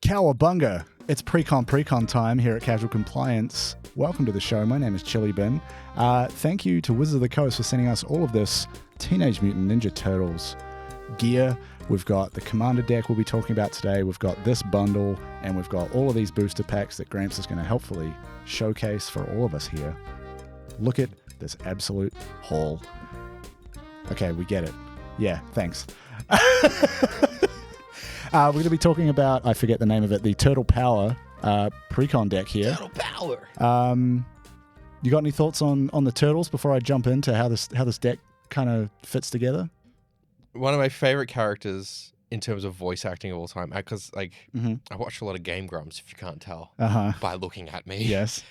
Cowabunga! It's pre-con time here at Casual Compliance. Welcome to the show. My name is Chili Bin. Thank you to Wizards of the Coast for sending us all of this Teenage Mutant Ninja Turtles gear. We've got the Commander deck we'll be talking about today. We've got this bundle, and we've got all of these booster packs that Gramps is going to helpfully showcase for all of us here. Look at this absolute haul. Okay, we get it. Yeah, thanks. We're going to be talking about, I forget the name of it, the Turtle Power pre-con deck here. Turtle Power. You got any thoughts on the turtles before I jump into how this deck kind of fits together? One of my favorite characters in terms of voice acting of all time, because I watch a lot of Game Grumps, if you can't tell by looking at me. Yes.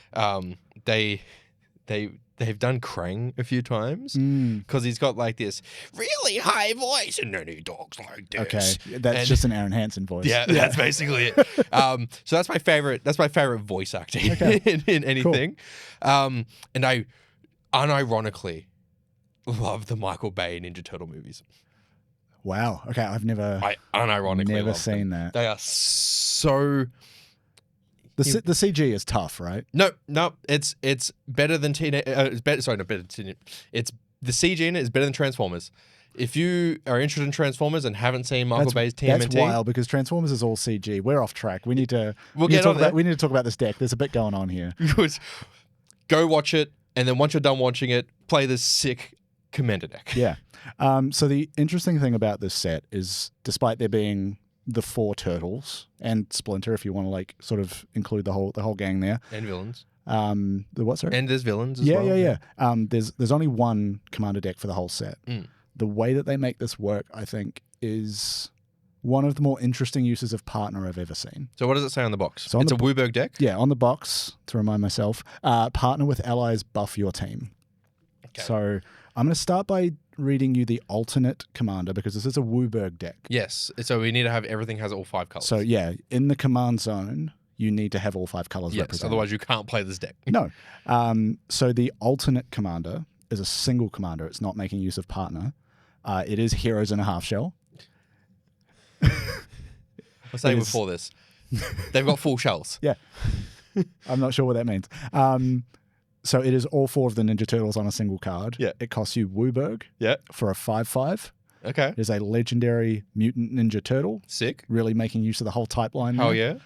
They've done Krang a few times because he's got like this really high voice and then he talks like this. Okay, that's just an Aaron Hansen voice. Yeah, that's basically it. So that's my favorite. That's my favorite voice acting in anything. Cool. And I unironically love the Michael Bay Ninja Turtle movies. Wow. Okay, I've never seen that. They are so. The CG is tough, right? No, it's better than Teenage. It's better. Sorry, not better than. It's the CG in it is better than Transformers. If you are interested in Transformers and haven't seen Michael Bay's TMNT, that's wild because Transformers is all CG. We're off track. We need to. We need to talk about this deck. There's a bit going on here. Go watch it, and then once you're done watching it, play this sick Commander deck. Yeah. So the interesting thing about this set is, despite there being the 4 turtles and Splinter, if you want to like sort of include the whole gang there, and villains. The what? Sorry. And there's villains as well. Yeah. There's only one Commander deck for the whole set. The way that they make this work, I think, is one of the more interesting uses of partner I've ever seen. So what does it say on the box? So it's a Wooburg deck? Yeah, on the box, to remind myself, partner with allies, buff your team. Okay. So I'm going to start by reading you the alternate Commander because this is a Wooburg deck. Yes. So we need to have everything has all 5 colors. So yeah, in the command zone, you need to have all 5 colors represented. Otherwise you can't play this deck. No. So the alternate Commander is a single commander. It's not making use of partner. It is heroes in a half shell. I was saying before this, they've got full shells. Yeah. I'm not sure what that means. So it is all 4 of the Ninja Turtles on a single card. Yeah. It costs you Wooburg for a 5/5. Okay. It is a legendary Mutant Ninja Turtle. Sick. Really making use of the whole type line. Oh, yeah.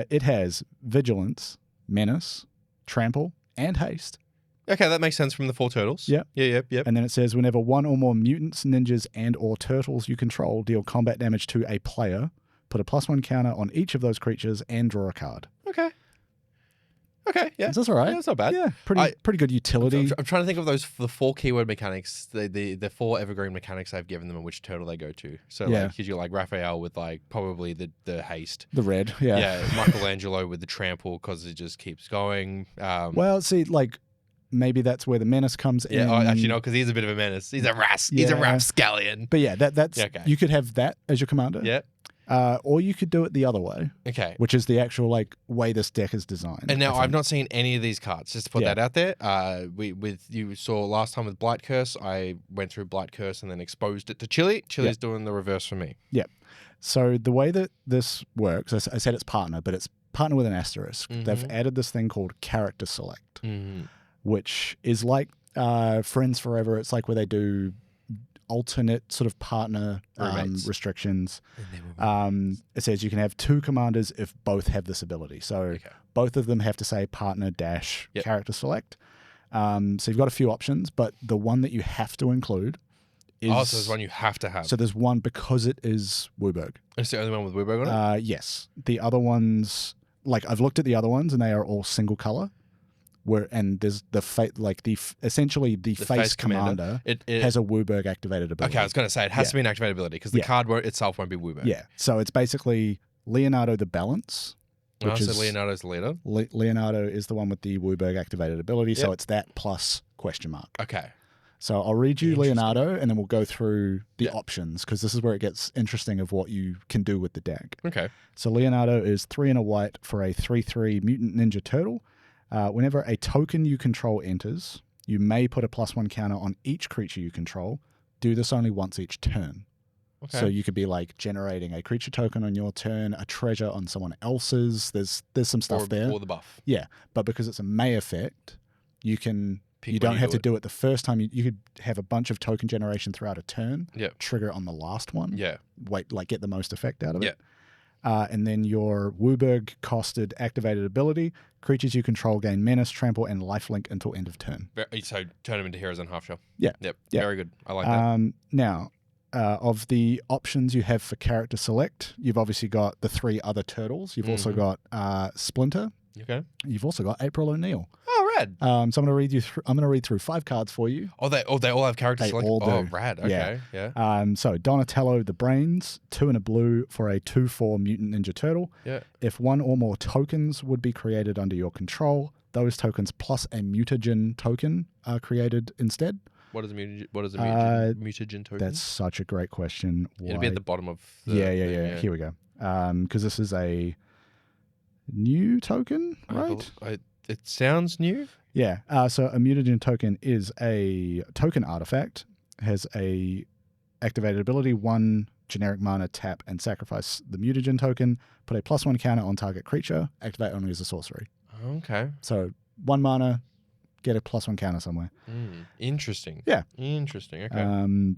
It has Vigilance, Menace, Trample, and Haste. Okay, that makes sense from the 4 turtles. Yep. Yep. And then it says, whenever 1 or more mutants, ninjas, and or turtles you control deal combat damage to a player, put a +1 counter on each of those creatures and draw a card. Okay, yeah. Is this all right? Yeah, that's not bad. Yeah, pretty good utility. I'm trying to think of the 4 keyword mechanics, the 4 evergreen mechanics I've given them and which turtle they go to. So like you like Raphael with like probably the haste. The red, yeah. Yeah, Michelangelo with the trample because it just keeps going. Well, see, like maybe that's where the menace comes in. Yeah, actually no, because he's a bit of a menace. He's a He's a rapscallion. But yeah, that's you could have that as your commander. Yeah. Or you could do it the other way. Okay. Which is the actual like way this deck is designed. And now I've not seen any of these cards, just to put that out there. You saw last time with Blight Curse, I went through Blight Curse and then exposed it to Chili. Chili's doing the reverse for me. Yeah. So the way that this works, I said it's partner, but it's partner with an asterisk. They've added this thing called character select, which is like Friends Forever. It's like where they do alternate sort of partner restrictions. It says you can have 2 commanders if both have this ability. So both of them have to say partner - character select. So you've got a few options, but the one that you have to include is... Oh, so there's one you have to have. So there's one because it is Wooburg. It's the only one with Wooburg on it? Yes. The other ones, like I've looked at the other ones and they are all single color. And there's essentially the face commander it has a Wooburg activated ability. Okay, I was going to say it has to be an activated ability because the card itself won't be Wooburg. Yeah, so it's basically Leonardo the Balance. So Leonardo's the leader? Leonardo is the one with the Wooburg activated ability, so it's that plus ? Okay. So I'll read you Leonardo and then we'll go through the options because this is where it gets interesting of what you can do with the deck. Okay. So Leonardo is 3 and a white for a 3/3 Mutant Ninja Turtle. Whenever a token you control enters, you may put a +1 counter on each creature you control. Do this only once each turn. Okay. So you could be like generating a creature token on your turn, a treasure on someone else's. There's some stuff there. Or the buff. Yeah, but because it's a May effect, you can Pick you when don't have to it. do it the first time. You could have a bunch of token generation throughout a turn. Yep. Trigger it on the last one. Yeah. Get the most effect out of it. Yeah. And then your Wooburg costed activated ability: creatures you control gain menace, trample, and lifelink until end of turn. So turn them into heroes in half shell. Yeah. Yep. Yeah. Very good. I like that. Now, of the options you have for character select, you've obviously got the 3 other turtles. You've also got Splinter. Okay. You've also got April O'Neil. Oh, rad. So I'm going to read you. I'm going to read through 5 cards for you. Oh, they all have character They select. all do. Oh, rad. Okay. Yeah. So Donatello the Brains, 2 and a blue for a 2/4 Mutant Ninja Turtle. Yeah. If 1 or more tokens would be created under your control, those tokens plus a mutagen token are created instead. What is a mutagen token? That's such a great question. It'll be at the bottom of the Yeah. Here we go. Because this is a new token, right? It sounds new. Yeah. So a mutagen token is a token artifact, has a activated ability, 1 generic mana, tap and sacrifice the mutagen token, put a +1 counter on target creature, activate only as a sorcery. Okay. So 1 mana, get a +1 counter somewhere. Interesting. Yeah. Interesting. Okay.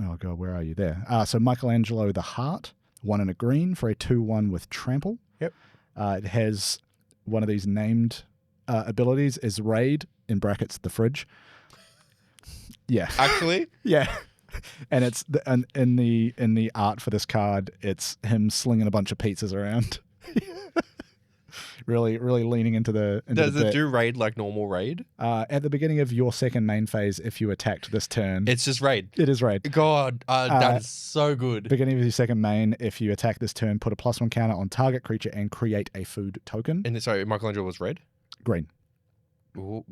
Oh god, where are you there? So Michelangelo the Heart, 1 and a green for a 2/1 with trample. Yep. It has one of these named abilities is raid in brackets the fridge. Yeah. Actually. Yeah. And it's in the art for this card, it's him slinging a bunch of pizzas around. really leaning into the Does the it do raid like normal raid? At the beginning of your second main phase, if you attacked this turn, It's just raid. it is raid. God, that is so good. Beginning of your second main, if you attack this turn, put a +1 counter on target creature and create a food token. And sorry, Michelangelo was red? Green. Ooh.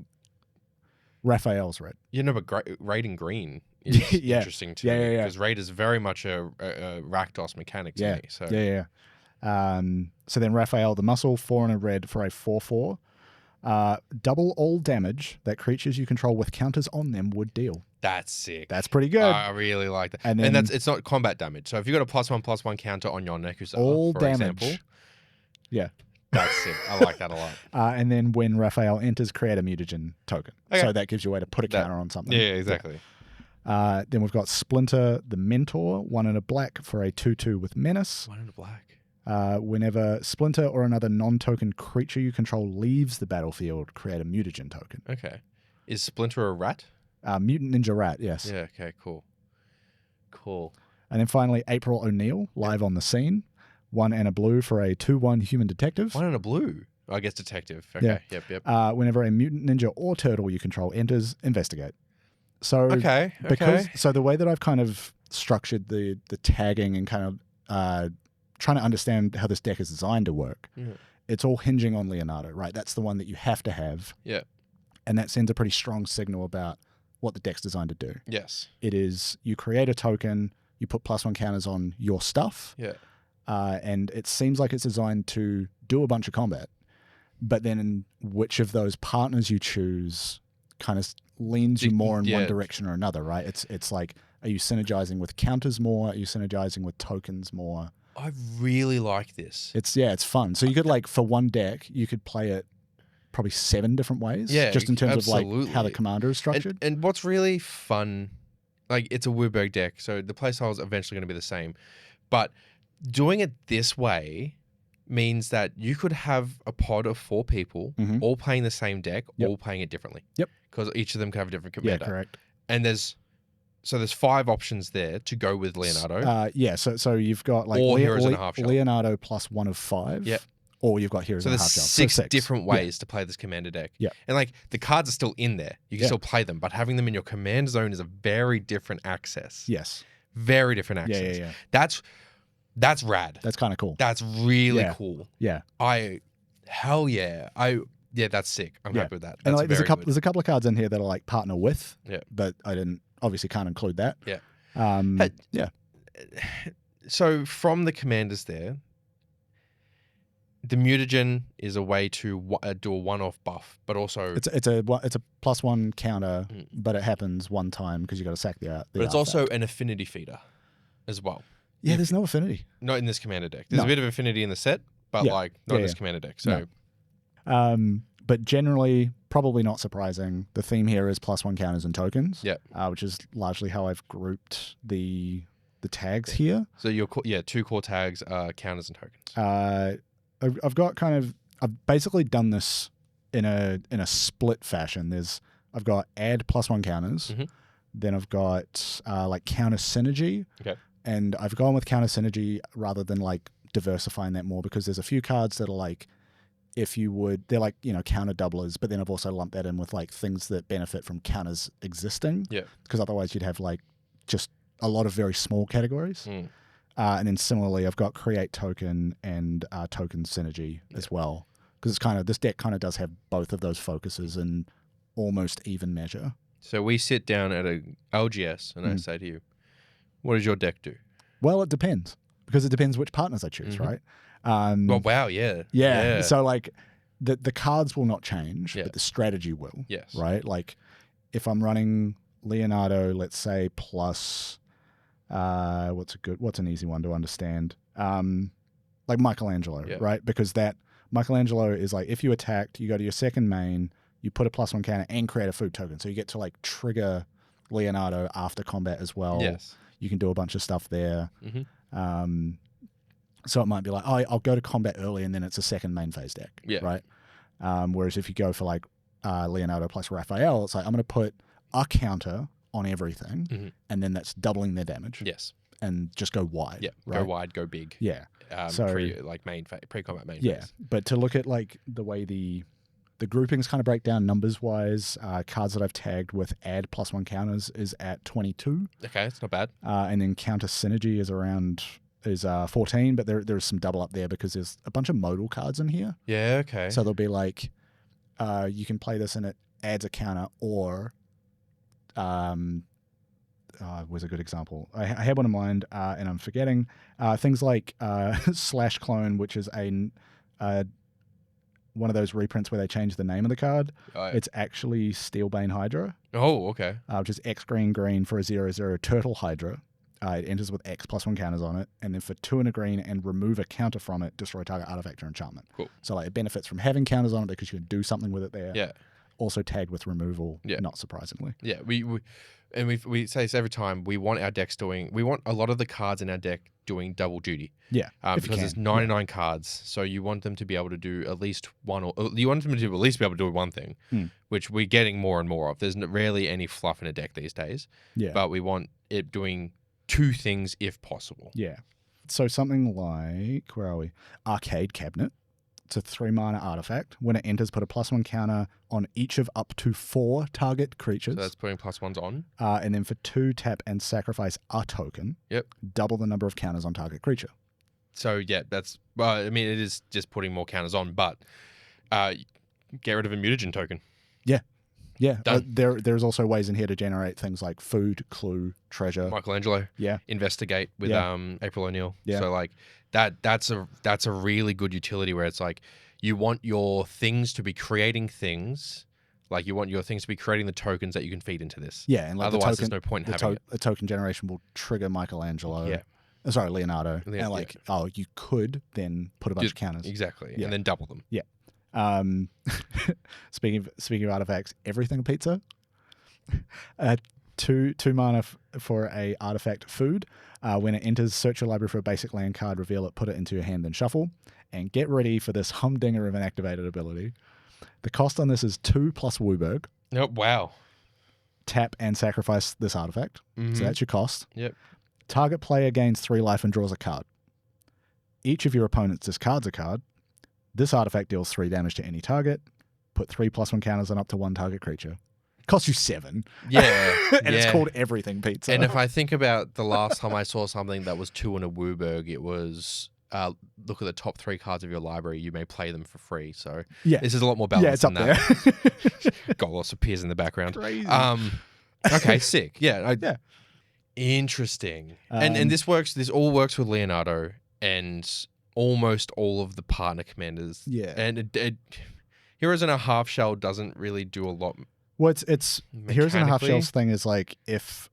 Raphael's red. You know, but raiding green is Yeah. interesting to Yeah, me yeah, yeah. because raid is very much a Rakdos mechanic to me. So Yeah. So then Raphael the Muscle, 4 and a red for a 4/4. Double all damage that creatures you control with counters on them would deal. that's sick. That's pretty good. I really like that. And And, then- it's not combat damage. So if you got a +1/+1 counter on your Nekusa, all for damage. example, Yeah. that's sick. I like that a lot. And then when Raphael enters, create a mutagen token. Okay. So that gives you a way to put a counter on something. Yeah, exactly. Then we've got Splinter the Mentor, 1 and a black for a 2/2 with menace. One in the black. Whenever Splinter or another non-token creature you control leaves the battlefield, create a mutagen token. Okay. Is Splinter a rat? Mutant Ninja Rat, yes. Yeah, okay, cool. Cool. And then finally, April O'Neil, live on the scene. 1 and a blue for a 2/1 human detective. One in a blue. I guess detective. Okay. Yeah. Yep. Whenever a mutant ninja or turtle you control enters, investigate. So Okay. so the way that I've kind of structured the tagging and kind of trying to understand how this deck is designed to work, it's all hinging on Leonardo, right? That's the one that you have to have. Yeah. And that sends a pretty strong signal about what the deck's designed to do. Yes. It is you create a token, you put +1 counters on your stuff, Yeah. and it seems like it's designed to do a bunch of combat. But then which of those partners you choose kind of leans you more in one direction or another, right? It's like, are you synergizing with counters more? Are you synergizing with tokens more? I really like this. It's fun. So you could for one deck, you could play it probably 7 different ways. Yeah, Just in terms absolutely. of how the commander is structured. And what's really fun, it's a Wooburg deck, so the playstyle is eventually going to be the same. But doing it this way means that you could have a pod of 4 people all playing the same deck, all playing it differently. Yep. Because each of them can have a different commander. Yeah, correct. And there's 5 options there to go with Leonardo. So you've got Or Heroes in a Half Shell. Leonardo plus 1 of 5. Yep. Or you've got Heroes So in a there's Half Shell. 6 different ways to play this commander deck. Yeah. And the cards are still in there. You can still play them, but having them in your command zone is a very different access. Yes. Very different access. Yeah. That's rad. That's kind of cool. That's really cool. Yeah. That's sick. I'm happy with that. And That's there's very a couple of cards in here that are partner with. Yeah. But I can't include that. Yeah. Yeah. So from the commanders there, the mutagen is a way to do a one-off buff, but also it's a +1 counter, but it happens one time because you got to sack the but it's also an affinity feeder as well. Yeah, there's no affinity. Not in this commander deck. There's a bit of affinity in the set, but like not in this commander deck. So, but generally, probably not surprising. The theme here is +1 counters and tokens. Yeah, which is largely how I've grouped the tags here. So your 2 core tags are counters and tokens. I've basically done this in a split fashion. I've got add +1 counters. Mm-hmm. Then I've got like counter synergy. Okay. And I've gone with counter synergy rather than like diversifying that more, because there's a few cards that are like, they're like, counter doublers, but then I've also lumped that in with like things that benefit from counters existing. Yeah. Because otherwise you'd have like just a lot of very small categories. And then similarly, I've got create token and token synergy as well. Because this deck kind of does have both of those focuses in almost even measure. So we sit down at a LGS and I say to you, what does your deck do? Well, it depends, because it depends which partners I choose, right? Well, wow, yeah. So like the cards will not change, but the strategy will. Yes. Right? Like if I'm running Leonardo, let's say, plus what's an easy one to understand? Like Michelangelo, right? Because that Michelangelo is like, if you attacked, you go to your second main, you put a +1 counter and create a food token. So you get to like trigger Leonardo after combat as well. Yes. You can do a bunch of stuff there. So it might be like, oh, I'll go to combat early and then it's a second main phase deck, right? Whereas if you go for like Leonardo plus Raphael, it's like, I'm going to put a counter on everything and then that's doubling their damage. Yes. And just go wide. Yeah, right? Go wide, go big. Yeah. So pre-combat main phase. phase. But to look at like the way the groupings kind of break down numbers-wise, cards that I've tagged with add +1 counters is at 22. Okay, it's not bad. And then counter synergy is 14, but there's some double up there because there's a bunch of modal cards in here. Yeah, okay. So there'll be like, you can play this and it adds a counter, or was a good example. I had one in mind and I'm forgetting. Things like Slash Clone, which is one of those reprints where they change the name of the card. It's actually Steelbane Hydra. Oh, okay. Which is X green for a 0/0 Turtle Hydra. It enters with X +1 counters on it, and then for 2 and a green and remove a counter from it, destroy target artifact or enchantment. Cool. So like it benefits from having counters on it because you can do something with it there. Yeah. Also tagged with removal, not surprisingly. Yeah, we say this every time. We want a lot of the cards in our deck doing double duty. Yeah, because there's 99 cards, so you want them to be able to do at least one, or you want them to at least be able to do one thing, which we're getting more and more of. There's rarely any fluff in a deck these days. Yeah, but we want it doing 2 things if possible. Yeah, so something like, where are we? Arcade Cabinet. It's a 3-mana artifact. When it enters, put a +1 counter on each of up to 4 target creatures. So that's putting +1s on. And then for 2, tap and sacrifice a token. Yep. Double the number of counters on target creature. So yeah, it is just putting more counters on, but get rid of a mutagen token. Yeah. Yeah. There's also ways in here to generate things like food, clue, treasure. Michelangelo. Yeah. Investigate with April O'Neil. Yeah. So like that's a really good utility where it's like you want your things to be creating things. Like you want your things to be creating the tokens that you can feed into this. Yeah, and like otherwise there's no point in having it. The token generation will trigger Michelangelo. Yeah. Sorry, Leonardo. And you could then put a bunch of counters. Exactly. Yeah. And then double them. Yeah. Speaking of artifacts, everything pizza. 2 mana for a artifact food. When it enters, search your library for a basic land card, reveal it, put it into your hand, then shuffle. And get ready for this humdinger of an activated ability. The cost on this is 2 plus Wooburg. Oh, wow. Tap and sacrifice this artifact. So that's your cost. Yep. Target player gains 3 life and draws a card. Each of your opponents discards a card. This artifact deals 3 damage to any target. Put 3 +1 counters on up to 1 target creature. Costs you 7. Yeah. And it's called everything pizza. And if I think about the last time I saw something that was 2 and a Wooburg, it was look at the top 3 cards of your library. You may play them for free. So this is a lot more balanced than that. Yeah, it's up there. Golos appears in the background. Crazy. Okay, sick. Yeah. Interesting. And this all works with Leonardo and almost all of the partner commanders. Yeah. And Heroes in a Half Shell doesn't really do a lot. Well, it's Heroes in a Half Shell's thing is like if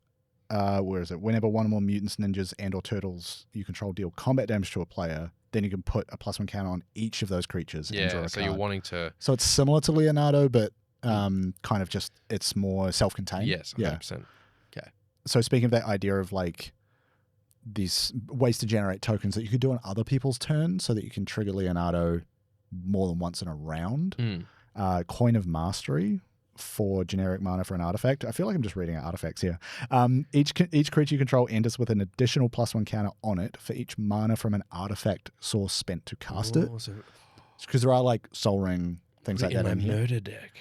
where is it? Whenever one or more mutants, ninjas, and/or turtles you control deal combat damage to a player, then you can put a +1 counter on each of those creatures and draw a so card. you're wanting to... So it's similar to Leonardo, but kind of just it's more self-contained. Yes, 100%. Okay. So speaking of that idea of like these ways to generate tokens that you could do on other people's turns so that you can trigger Leonardo more than once in a round. Coin of Mastery for generic mana for an artifact. I feel like I'm just reading out artifacts here. Each creature you control enters with an additional +1 counter on it for each mana from an artifact source spent to cast it. Because there are like Soul Ring, things like that. In my in here. murder deck.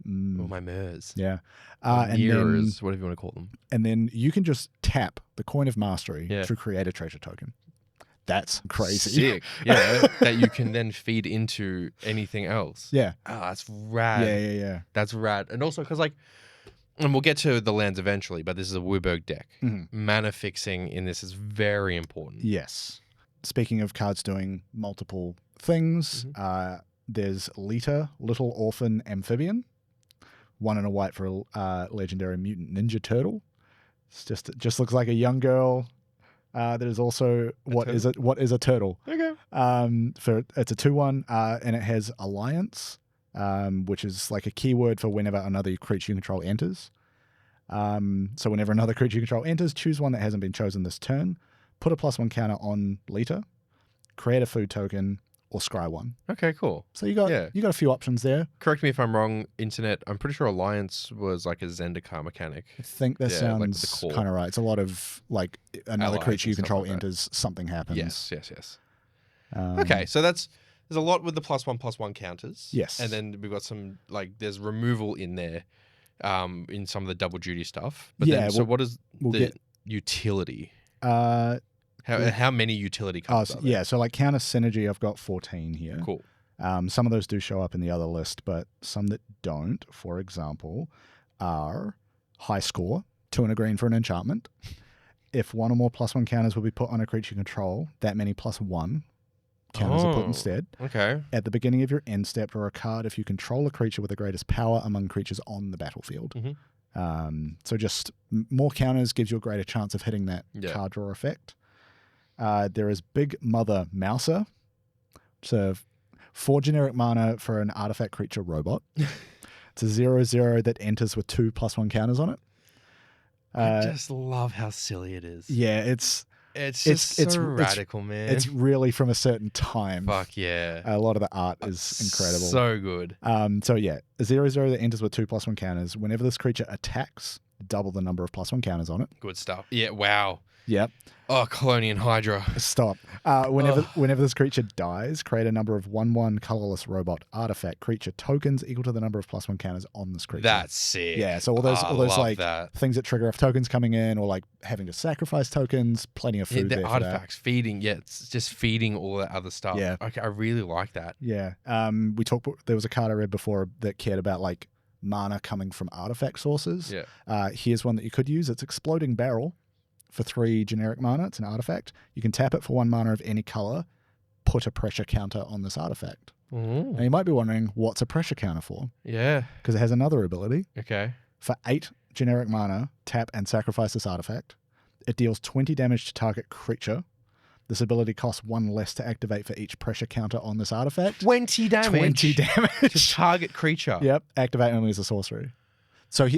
Or my Murs. Yeah. And mirrors, whatever you want to call them. And then you can just tap the Coin of Mastery to create a treasure token. That's crazy. Sick. Yeah, that you can then feed into anything else. Yeah. Oh, that's rad. Yeah. That's rad. And also because like, and we'll get to the lands eventually, but this is a Wooburg deck. Mana fixing in this is very important. Yes. Speaking of cards doing multiple things, there's Lita, Little Orphan Amphibian. 1 and a white for a legendary mutant ninja turtle. It just looks like a young girl. There's also what is a turtle? Okay. It's a 2/1 and it has Alliance, which is like a keyword for whenever another creature you control enters. So whenever another creature you control enters, choose one that hasn't been chosen this turn. Put a +1 counter on Lita. Create a food token. Or scry one. Okay, cool. So you got a few options there. Correct me if I'm wrong, Internet. I'm pretty sure Alliance was like a Zendikar mechanic. I think that sounds kind of right. It's a lot of like another creature you control enters, something happens. Yes. Okay, so there's a lot with the +1/+1 counters. Yes. And then we've got some like there's removal in there, in some of the double duty stuff. But so what is the utility? How many utility cards are there? Yeah, so like counter synergy, I've got 14 here. Cool. Some of those do show up in the other list, but some that don't, for example, are high score, 2 and a green for an enchantment. If 1 or more +1 counters will be put on a creature you control, that many +1 counters are put instead. Okay. At the beginning of your end step, draw a card if you control a creature with the greatest power among creatures on the battlefield. So just more counters gives you a greater chance of hitting that card draw effect. There is Big Mother Mouser. It's a 4 generic mana for an artifact creature robot. It's a 0/0 that enters with 2 +1 counters on it. I just love how silly it is. Yeah, it's radical, man. It's really from a certain time. Fuck yeah. A lot of the art is incredible. So good. So yeah, a 0/0 that enters with 2 +1 counters. Whenever this creature attacks, double the number of +1 counters on it. Good stuff. Yeah, wow. Yep. Oh, Colonian Hydra. Stop. Whenever this creature dies, create a number of 1/1 colorless robot artifact creature tokens equal to the number of +1 counters on this creature. That's sick. Yeah, so all those like things that trigger off tokens coming in, or like having to sacrifice tokens, plenty of food there. The artifacts feeding, it's just feeding all that other stuff. Yeah. Okay, I really like that. Yeah. There was a card I read before that cared about like mana coming from artifact sources. Yeah. Here's one that you could use. It's Exploding Barrel. For 3 generic mana, it's an artifact. You can tap it for 1 mana of any color, put a pressure counter on this artifact. Ooh. Now you might be wondering, what's a pressure counter for? Yeah. Because it has another ability. Okay. For 8 generic mana, tap and sacrifice this artifact. It deals 20 damage to target creature. This ability costs 1 less to activate for each pressure counter on this artifact. 20 damage? 20 damage. To target creature. Yep. Activate only as a sorcery. So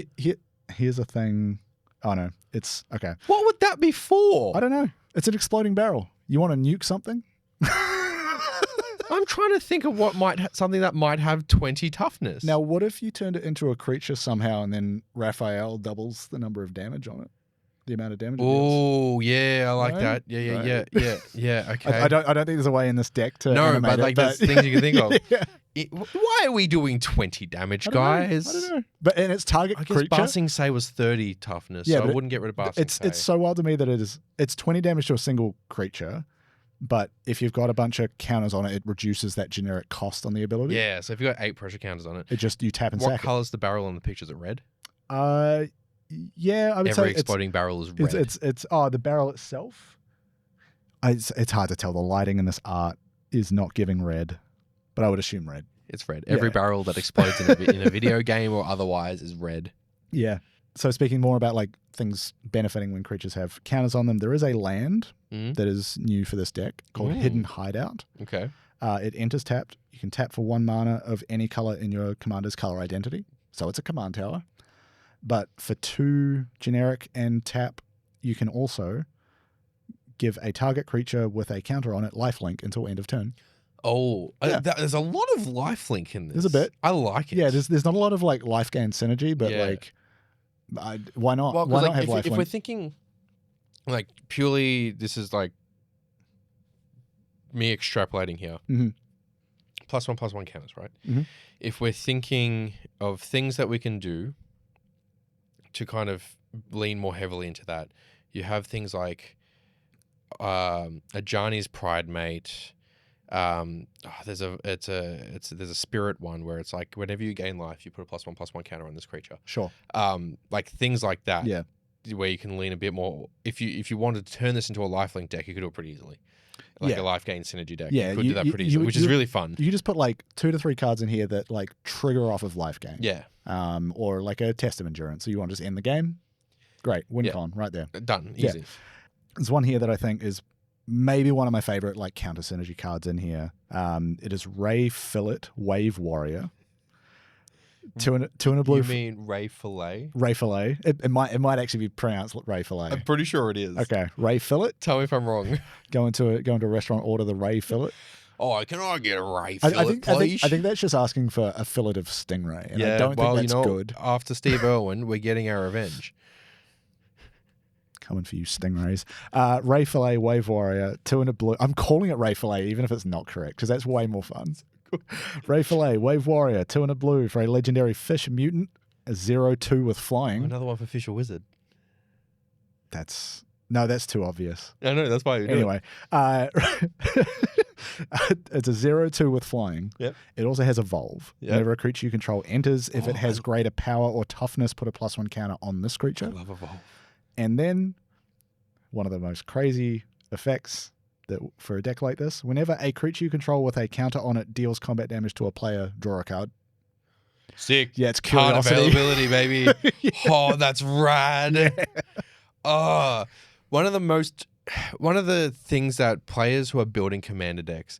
here's a thing. Oh no, it's okay. What would that be for? I don't know. It's an exploding barrel. You want to nuke something? I'm trying to think of something that might have 20 toughness. Now, what if you turned it into a creature somehow and then Raphael doubles the number of damage on it? The amount of damage it deals? Oh, yeah, I like that. Yeah, okay. I don't think there's a way in this deck to No, but like there's things you can think of. Yeah. Why are we doing 20 damage, guys? I don't know. But and its target creature. Bar Sing Say was 30 toughness, so I wouldn't get rid of Bar Sing Say. It's so wild to me that it's 20 damage to a single creature, but if you've got a bunch of counters on it, it reduces that generic cost on the ability. Yeah, so if you've got 8 pressure counters on it, you tap and sack. What color's the barrel on the picture? Is it red? Yeah, I would say every exploding barrel is red. It's the barrel itself. It's hard to tell. The lighting in this art is not giving red, but I would assume red. It's red. Every barrel that explodes in a video game or otherwise is red. Yeah. So speaking more about like things benefiting when creatures have counters on them, there is a land that is new for this deck called Hidden Hideout. Okay. It enters tapped. You can tap for 1 mana of any color in your commander's color identity. So it's a command tower. But for 2 generic and tap, you can also give a target creature with a counter on it lifelink until end of turn. Oh, there's a lot of lifelink in this. There's a bit. I like it. Yeah, there's not a lot of like life gain synergy, but like, why not? Well, why like, not have lifelink? if we're thinking like purely, this is like me extrapolating here. +1/+1 counters, right? If we're thinking of things that we can do to kind of lean more heavily into that, you have things like Ajani's Pride Mate. There's a spirit one where it's like whenever you gain life, you put a +1/+1 counter on this creature. Sure. Like things like that. Yeah. Where you can lean a bit more. If you wanted to turn this into a lifelink deck, you could do it pretty easily. Like a life gain synergy deck. Yeah, you could do that pretty easily, which is really fun. You just put like 2 to 3 cards in here that like trigger off of life gain. Yeah. Or like a test of endurance. So you want to just end the game? Great. Win con right there. Done. Easy. Yeah. There's one here that I think is maybe one of my favorite like counter synergy cards in here. It is Ray Fillet, Wave Warrior. 2 and a blue. You mean Ray Fillet? Ray Fillet. It might actually be pronounced Ray Fillet. I'm pretty sure it is. Okay. Ray Fillet. Tell me if I'm wrong. Go into a restaurant, order the Ray Fillet. Oh, can I get a Ray Fillet, please? I think that's just asking for a fillet of stingray. And yeah, I don't think that's good. After Steve Irwin, we're getting our revenge. Coming for you, stingrays. Ray Fillet, Wave Warrior, 2 and a blue. I'm calling it Ray Fillet, even if it's not correct, because that's way more fun. Ray Fillet, Wave Warrior, 2 and a blue for a legendary fish mutant, a 0/2 with flying. Another one for Fish or Wizard. That's too obvious. I know, that's why. Anyway, it's a 0/2 with flying. Yep. It also has Evolve. Yep. Whenever a creature you control enters, if it has greater power or toughness, put a +1 counter on this creature. I love Evolve. And then one of the most crazy effects that for a deck like this, whenever a creature you control with a counter on it deals combat damage to a player, draw a card. Sick. Yeah, it's card curiosity. availability, baby. Yeah. Oh, that's rad. Yeah. Oh, one of the things that players who are building commander decks,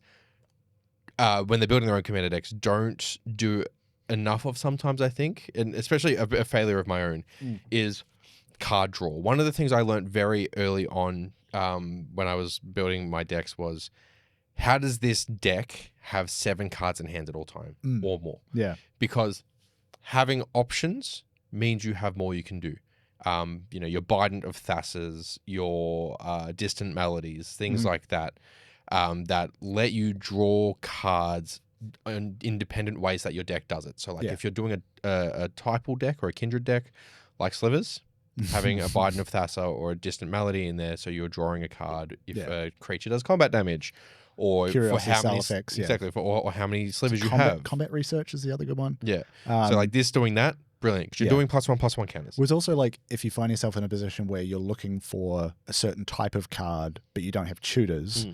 when they're building their own commander decks, don't do enough of sometimes, I think, and especially a failure of my own, is card draw. One of the things I learned very early on when I was building my decks was, how does this deck have 7 cards in hand at all time or more? Yeah. Because having options means you have more you can do. Your Bident of Thasses, your Distant Melodies, things like that, that let you draw cards in independent ways that your deck does it. So like if you're doing a Typal deck or a Kindred deck like Slivers, having a Bident of Thassa or a Distant Melody in there, so you're drawing a card if a creature does combat damage, or Curiosity, for how many effects, exactly or how many Slivers you have. Combat research is the other good one. Yeah. So like this doing that, brilliant. Because you're doing +1/+1 counters. It was also like if you find yourself in a position where you're looking for a certain type of card, but you don't have tutors,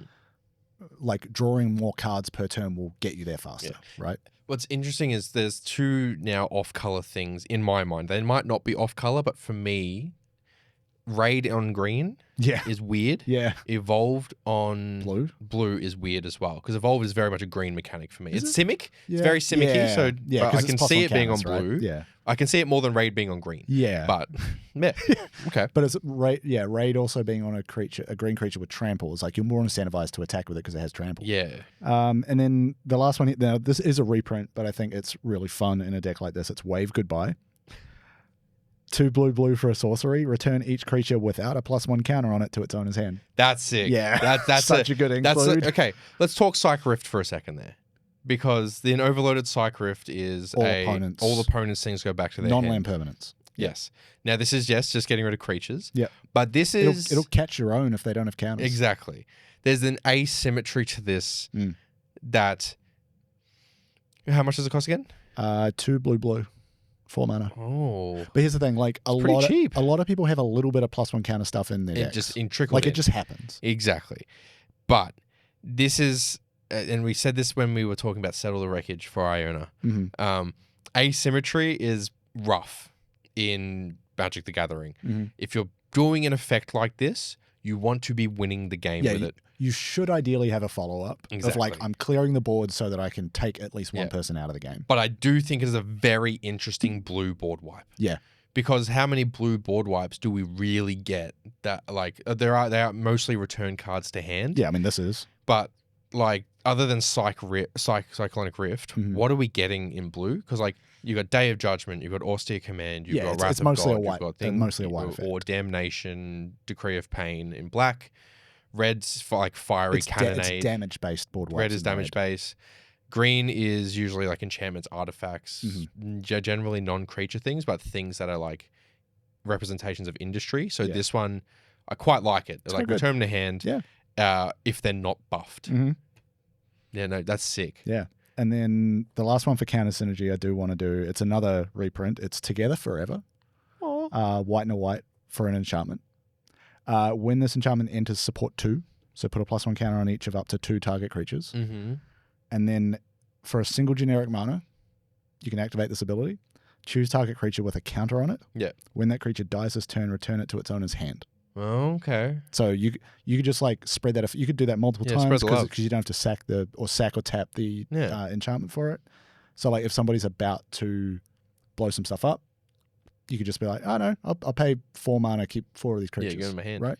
like drawing more cards per turn will get you there faster, right? What's interesting is there's 2 now off-color things in my mind. They might not be off-color, but for me, Raid on green is weird. Yeah. Evolved on blue is weird as well, because Evolved is very much a green mechanic for me. It's Simic. Yeah. It's very Simic-y, so I can see it being on blue. Right? Yeah. I can see it more than Raid being on green. Yeah. But, yeah. Okay. But it's Raid also being on a green creature with trample is like you're more incentivized to attack with it because it has trample. Yeah. And then the last one, now this is a reprint, but I think it's really fun in a deck like this. It's Wave Goodbye. 2 blue for a sorcery. Return each creature without a +1 counter on it to its owner's hand. That's sick. Yeah. That's such a good include. Okay, let's talk Psych Rift for a second there. Because the overloaded Psych Rift is all opponents things go back to their non-land hand. permanents. Yes. Now this is just getting rid of creatures. Yeah. But this is it'll catch your own if they don't have counters. Exactly. There's an asymmetry to this that. How much does it cost again? 2 blue. 4 mana. Oh. But here's the thing, like a lot of people have a little bit of +1 counter stuff in their decks. Just in trickle. Like it just happens. Exactly. But this is, and we said this when we were talking about Settle the Wreckage for Iona. Asymmetry is rough in Magic the Gathering. Mm-hmm. If you're doing an effect like this, you want to be winning the game with it. You should ideally have a follow-up of like, I'm clearing the board so that I can take at least one person out of the game. But I do think it is a very interesting blue board wipe. Yeah. Because how many blue board wipes do we really get that, like, they are mostly return cards to hand. Yeah, I mean, this is. But, like, other than Cyclonic Rift, what are we getting in blue? Because, like, you've got Day of Judgment, you've got Austere Command, you've got Wrath of God, you've got things, mostly a white effect. Or Damnation, Decree of Pain in black. Red's for, like, Fiery Cannonade. It's damage-based board wipes. Red is damage-based. Green is usually like enchantments, artifacts, generally non-creature things, but things that are like representations of industry. So this one, I quite like it. Like return them to hand if they're not buffed. Yeah, no, that's sick. Yeah. And then the last one for counter synergy I do want to do, it's another reprint. It's Together Forever. White and a white for an enchantment. When this enchantment enters support 2, so put a +1 counter on each of up to 2 target creatures. And then for a single generic mana, you can activate this ability. Choose target creature with a counter on it. Yeah. When that creature dies this turn, return it to its owner's hand. Oh, okay. So you could just like spread that. You could do that multiple times because you don't have to sack or tap the enchantment for it. So like if somebody's about to blow some stuff up, you could just be like, oh no, I'll pay 4 mana, keep 4 of these creatures. Yeah, get in my hand. Right.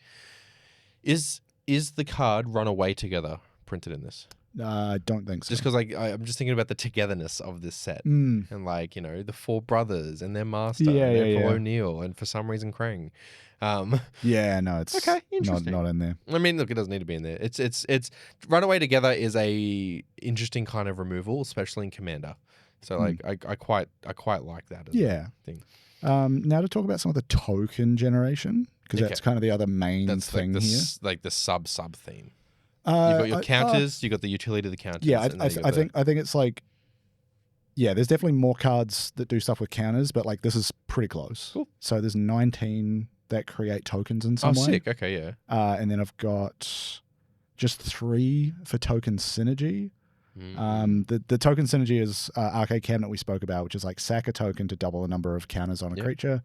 Is the card Run Away Together printed in this? I don't think so. Just because I'm just thinking about the togetherness of this set. And like, you know, the 4 brothers and their master and their O'Neill and for some reason Krang. Yeah, no, it's okay, interesting. Not in there. I mean, look, it doesn't need to be in there. It's Run Away Together is a interesting kind of removal, especially in Commander. So like I quite like that as a thing. Now to talk about some of the token generation, because that's kind of the other main thing here. Like the sub theme. You've got your counters, you've got the utility of the counters. Yeah, I think it's like, yeah, there's definitely more cards that do stuff with counters, but like this is pretty close. Cool. So there's 19 that create tokens in some way. Oh, sick. Okay, yeah. And then I've got just 3 for token synergy. The token synergy is Arcade Cabinet we spoke about, which is like sack a token to double the number of counters on a creature.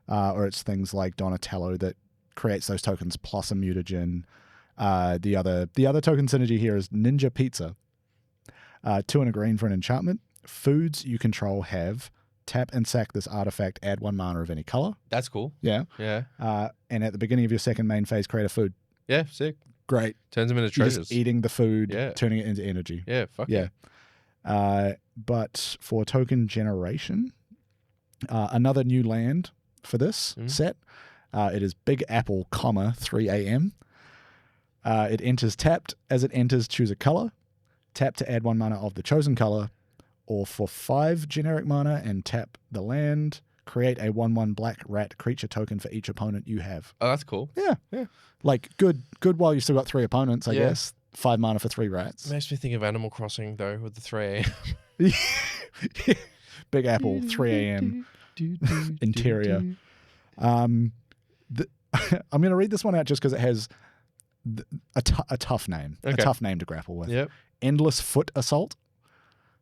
Or it's things like Donatello that creates those tokens plus a mutagen. The other token synergy here is Ninja Pizza. 2 and a green for an enchantment. Foods you control have tap and sack this artifact, add 1 mana of any color. That's cool. Yeah. Yeah. And at the beginning of your second main phase, create a food. Yeah, sick. Great. Turns them into You're treasures. just eating the food, turning it into energy. Yeah, fuck yeah. But for token generation, another new land for this set. It is Big Apple, 3 AM. It enters tapped. As it enters, choose a color. Tap to add 1 mana of the chosen color. Or for 5 generic mana and tap the land, create a 1/1 black rat creature token for each opponent you have. Oh, that's cool. Yeah. Like good while you still got 3 opponents, I guess. 5 mana for 3 rats. Makes me think of Animal Crossing though with the 3 AM. Big Apple, 3 AM. Interior. I'm going to read this one out just because it has a tough name. A tough name to grapple with. Yep. Endless Foot Assault.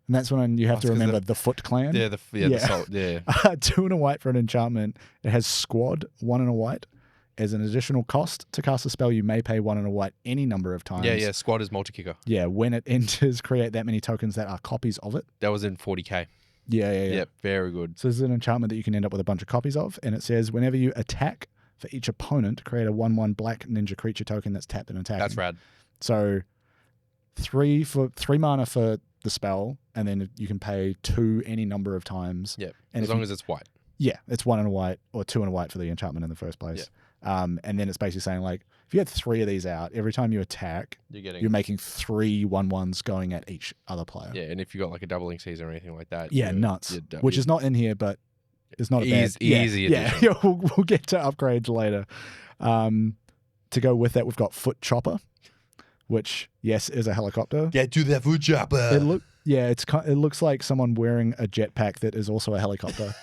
And that's when you have to remember the Foot Clan. Yeah, the Assault, yeah. 2 and a white for an enchantment. It has Squad, 1 and a white. As an additional cost to cast a spell, you may pay 1 and a white any number of times. Yeah. Squad is multi-kicker. Yeah, when it enters, create that many tokens that are copies of it. That was in 40k. Yeah. Yep, very good. So this is an enchantment that you can end up with a bunch of copies of. And it says, whenever you attack for each opponent, create a 1/1 black ninja creature token that's tapped and attacking. That's rad. So 3 mana for the spell, and then you can pay 2 any number of times. Yeah, as long as it's white. Yeah, it's 1 and a white or 2 and a white for the enchantment in the first place. Yeah. And then it's basically saying like, if you had 3 of these out, every time you attack, you're making 3 1/1s going at each other player. Yeah, and if you got like a doubling season or anything like that. Yeah, nuts. Which is not in here, but it's not a bad. Easy. Yeah, we'll get to upgrades later. To go with that, we've got Foot Chopper, which is a helicopter. Get to the Foot Chopper. It looks like someone wearing a jetpack that is also a helicopter.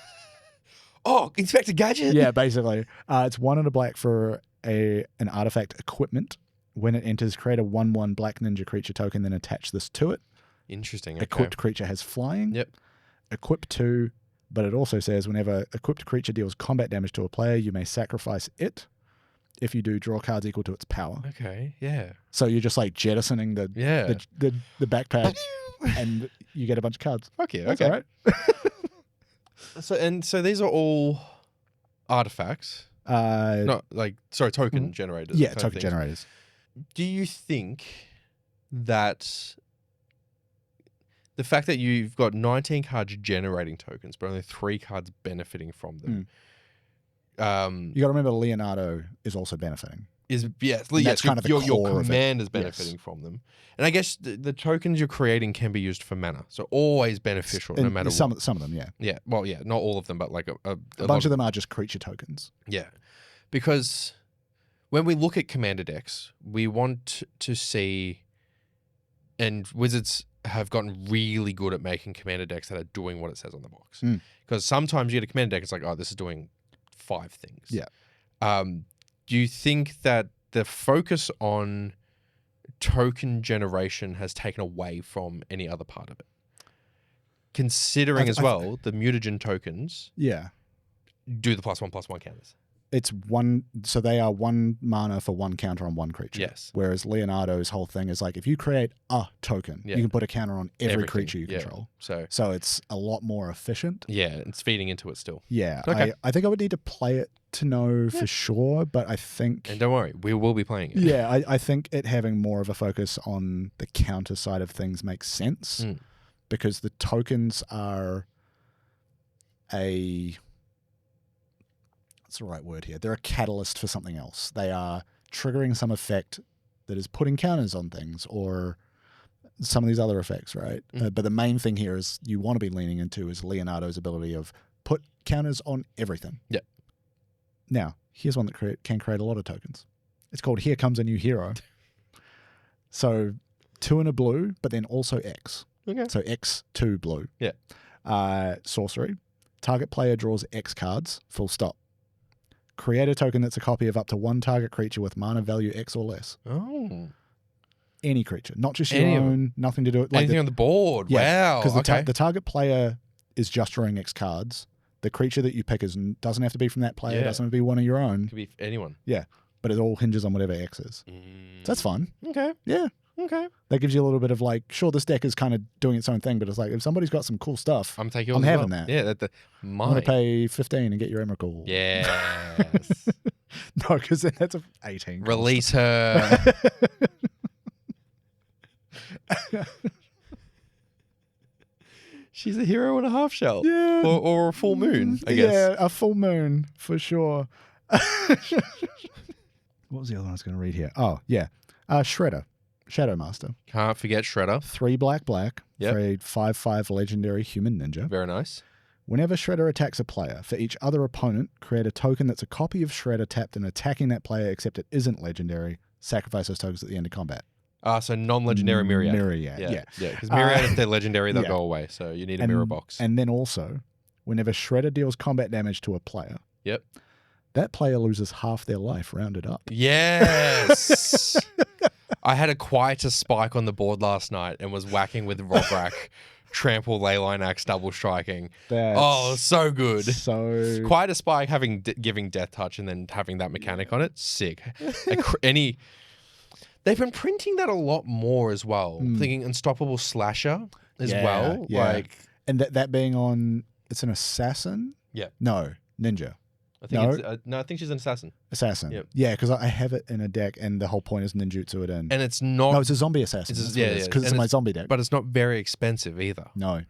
Oh, Inspector Gadget. Yeah, basically. It's 1 and a black for an artifact equipment. When it enters, create a 1/1 black ninja creature token, then attach this to it. Interesting. Equipped creature has flying. Yep. Equip 2, but it also says whenever equipped creature deals combat damage to a player, you may sacrifice it. If you do, draw cards equal to its power. Okay, yeah. So you're just like jettisoning the backpack, and you get a bunch of cards. Fuck yeah, That's okay. all right. So these are all artifacts. Not like token generators. Yeah, token generators. Do you think that the fact that you've got 19 cards generating tokens, but only 3 cards benefiting from them, you got to remember Leonardo is also benefiting. Yes, kind of your commander's benefiting from them. And I guess the tokens you're creating can be used for mana. So always beneficial no matter what. Some of them, yeah. Yeah, well, yeah, not all of them, but like a bunch of them are just creature tokens. Yeah. Because when we look at commander decks, we want to see, and Wizards have gotten really good at making commander decks that are doing what it says on the box. Because sometimes you get a commander deck, it's like, oh, this is doing 5 things. Yeah. Do you think that the focus on token generation has taken away from any other part of it? Considering as well the mutagen tokens do the +1/+1 counters. It's one, so they are 1 mana for 1 counter on 1 creature. Yes. Whereas Leonardo's whole thing is like, if you create a token, you can put a counter on every creature you control. So it's a lot more efficient. Yeah, it's feeding into it still. Yeah. Okay. I think I would need to play it to know for sure, but I think... And don't worry, we will be playing it. Yeah, I think it having more of a focus on the counter side of things makes sense because the tokens are what's the right word here? They're a catalyst for something else. They are triggering some effect that is putting counters on things or some of these other effects, right? But the main thing here is you want to be leaning into is Leonardo's ability of put counters on everything. Yeah. Now, here's one that can create a lot of tokens. It's called Here Comes a New Hero. So 2 and a blue, but then also X. Okay. So X, 2 blue. Yeah. Sorcery. Target player draws X cards, full stop. Create a token that's a copy of up to 1 target creature with mana value X or less. Oh. Any creature, not just your own, nothing to do with... Anything on the board. Yeah, wow. Because the target player is just drawing X cards. The creature that you pick doesn't have to be from that player. Doesn't have to be one of your own. It could be anyone. Yeah. But it all hinges on whatever X is. So that's fun. Okay. Yeah. Okay. That gives you a little bit of like, sure, this deck is kind of doing its own thing, but it's like, if somebody's got some cool stuff, I'm having that. Yeah. I'm going to pay 15 and get your Emrakul. Yes. No, because then that's a 18. Release her. She's a hero and a half shell. Yeah. Or a full moon, I guess. Yeah, a full moon, for sure. What was the other one I was going to read here? Oh, yeah. Shredder. Shadow Master. Can't forget Shredder. 3 black. Yep. For a 5/5 legendary human ninja. Very nice. Whenever Shredder attacks a player, for each other opponent, create a token that's a copy of Shredder tapped and attacking that player, except it isn't legendary. Sacrifice those tokens at the end of combat. So non-legendary Myriad. Myriad, yeah. Because Myriad, if they're legendary, they'll go away. So you need a mirror box. And then also, whenever Shredder deals combat damage to a player, that player loses half their life rounded up. Yes. I had a quieter spike on the board last night and was whacking with Rograk, Trample, Leyline Axe, double striking. So good. So Quite a spike giving Death Touch and then having that mechanic on it. Sick. They've been printing that a lot more as well. Thinking Unstoppable Slasher as well. Yeah. Like, and that being on, it's an assassin? Yeah. No, ninja. I think I think she's an assassin. Assassin. Yep. Yeah, because I have it in a deck, and the whole point is ninjutsu it in. And it's not. No, it's a zombie assassin. Because it's my zombie deck. But it's not very expensive either. No.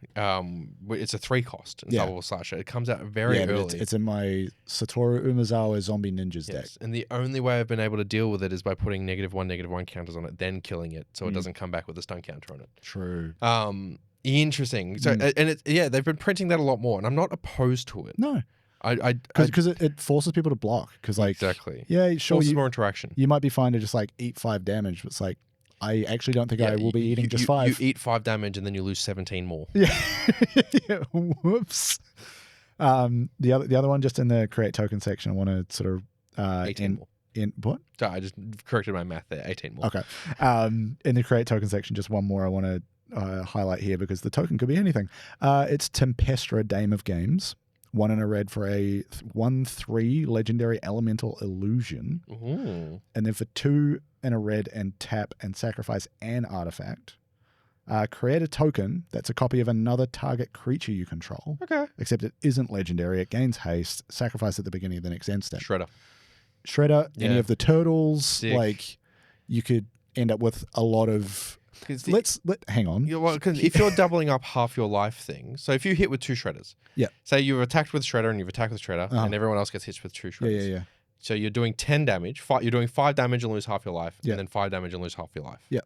It's a 3 cost Unstoppable Slasher. It comes out very early. It's in my Satoru Umezawa zombie ninjas deck. And the only way I've been able to deal with it is by putting -1/-1 counters on it, then killing it, so it doesn't come back with a stun counter on it. True. Interesting. So and they've been printing that a lot more, and I'm not opposed to it. No. Because it forces people to block. Because exactly. Yeah, sure. Forces more interaction. You might be fine to just like eat 5 damage, but it's like I actually don't think I will be eating just 5. You eat 5 damage and then you lose 17 more. Yeah. Whoops. The other one just in the create token section, I want to sort of 18 more. In what? Sorry, I just corrected my math there. 18 more. Okay. In the create token section, just one more I want to highlight here because the token could be anything. It's Tempestra, Dame of Games. 1 in a red for a 1/3 legendary elemental illusion. Ooh. And then for 2 in a red and tap and sacrifice an artifact. Create a token that's a copy of another target creature you control. Okay. Except it isn't legendary. It gains haste. Sacrifice at the beginning of the next end step. Shredder. Any of the turtles. Sick. Like, you could end up with a lot of... hang on. Because if you're doubling up half your life thing, so if you hit with 2 Shredders, say you've attacked with Shredder and you've attacked with Shredder, and everyone else gets hit with 2 Shredders. Yeah. So you're doing 10 damage. You're doing 5 damage and lose half your life, and then 5 damage and lose half your life. Yeah.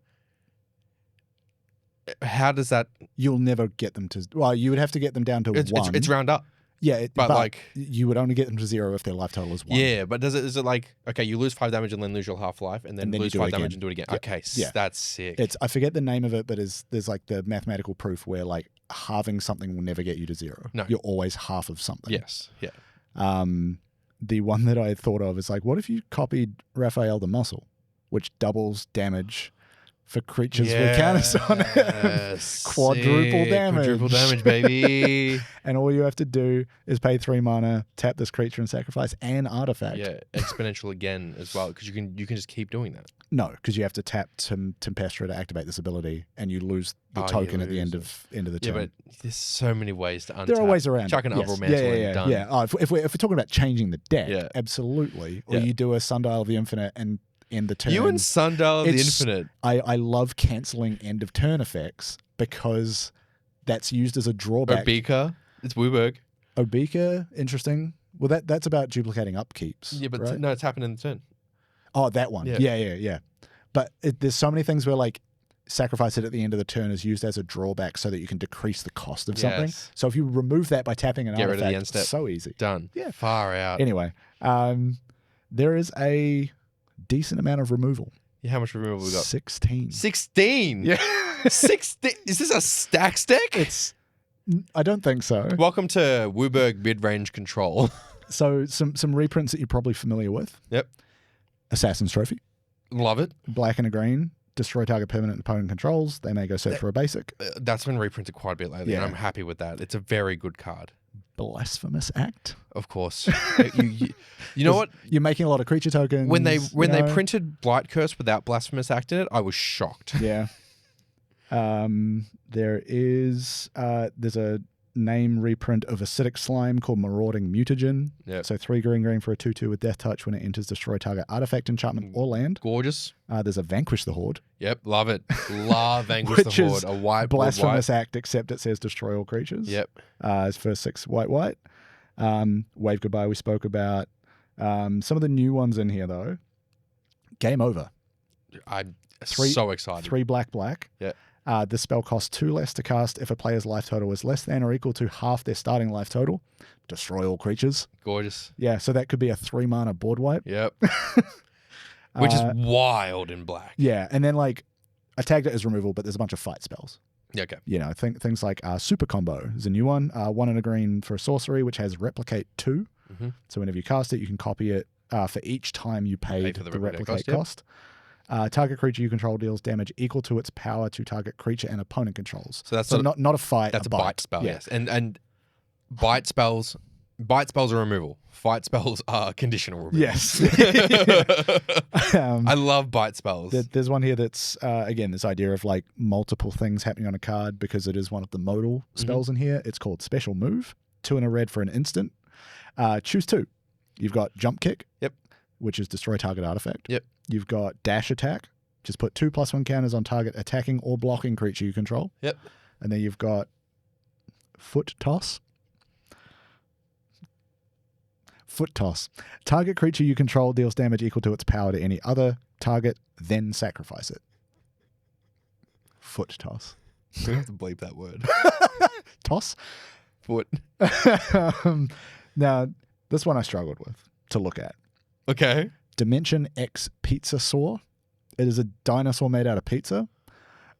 How does that? You'll never get them to... Well, you would have to get them down to 1. It's round up. Yeah, but like you would only get them to 0 if their life total is 1. Yeah, but is it like, okay, you lose 5 damage and then lose your half life, and then lose 5 damage and do it again? Yep. Okay, that's sick. I forget the name of it, but there's like the mathematical proof where like halving something will never get you to 0. No, you're always half of something. Yes, yeah. The one that I thought of is like, what if you copied Raphael the Muscle, which doubles damage for creatures with counters on it. Quadruple damage. Quadruple damage, baby. And all you have to do is pay 3 mana, tap this creature, and sacrifice an artifact. Yeah, exponential again as well, because you can just keep doing that. No, because you have to tap Tempestra to activate this ability, and you lose the token at the end of the turn. Yeah, but there's so many ways to untap. There are ways around. Chuck an Umbral Mantle and done. Yeah. Oh, if we're talking about changing the deck, absolutely. Or you do a Sundial of the Infinite and end the turn. You and Sundial of the Infinite. I love cancelling end of turn effects because that's used as a drawback. Obika. It's Wooburg. Obika, interesting. Well, that's about duplicating upkeeps. Yeah, but right? no, it's happened in the turn. Oh, that one. Yeah. But there's so many things where like sacrifice it at the end of the turn is used as a drawback so that you can decrease the cost of something. So if you remove that by tapping an Get artifact, rid of the end step. It's so easy. Done. Yeah. Far out. Anyway, there is a decent amount of removal. Yeah, how much removal we got? 16. 16? Yeah. 16? Is this a stacks deck? I don't think so. Welcome to Wooburg mid-range control. So some reprints that you're probably familiar with. Yep. Assassin's Trophy. Love it. Black and a green. Destroy target permanent opponent controls. They may go search for a basic. That's been reprinted quite a bit lately, and I'm happy with that. It's a very good card. Blasphemous Act. Of course. you know what? You're making a lot of creature tokens. When they printed Blight Curse without Blasphemous Act in it, I was shocked. Yeah. There's a name reprint of Acidic Slime called Marauding Mutagen. Yep. So 3 green for a 2/2 with Death Touch when it enters destroy target artifact, enchantment, or land. Gorgeous. There's a Vanquish the Horde. Yep, love it. Love Vanquish the Horde. A white Blasphemous Act, except it says destroy all creatures. Yep. It's first 6 white. Wave Goodbye we spoke about. Some of the new ones in here though. Game Over. I'm so excited. 3 black. Yeah. The spell costs 2 less to cast if a player's life total is less than or equal to half their starting life total. Destroy all creatures. Gorgeous. Yeah, so that could be a 3 mana board wipe. Yep. Which is wild in black. Yeah, and then like I tagged it as removal, but there's a bunch of fight spells. Yeah, okay. You know, things like Super Combo is a new one. 1 and a green for a sorcery, which has Replicate 2. Mm-hmm. So whenever you cast it, you can copy it for each time you paid the Replicate cost. Target creature you control deals damage equal to its power to target creature and opponent controls. So that's not a fight. That's a bite spell. Yeah. Yes, and bite spells are removal. Fight spells are conditional removal. Yes. I love bite spells. There's one here that's again this idea of like multiple things happening on a card because it is one of the modal spells in here. It's called Special Move. 2 in a red for an instant. Choose 2. You've got Jump Kick. Yep. Which is destroy target artifact. Yep. You've got Dash Attack. Just put 2+1 counters on target attacking or blocking creature you control. Yep. And then you've got Foot Toss. Foot Toss. Target creature you control deals damage equal to its power to any other target, then sacrifice it. Foot Toss. We have to bleep that word. Toss? Foot. Now, this one I struggled with to look at. Okay. Dimension X Pizza Saw. It is a dinosaur made out of pizza.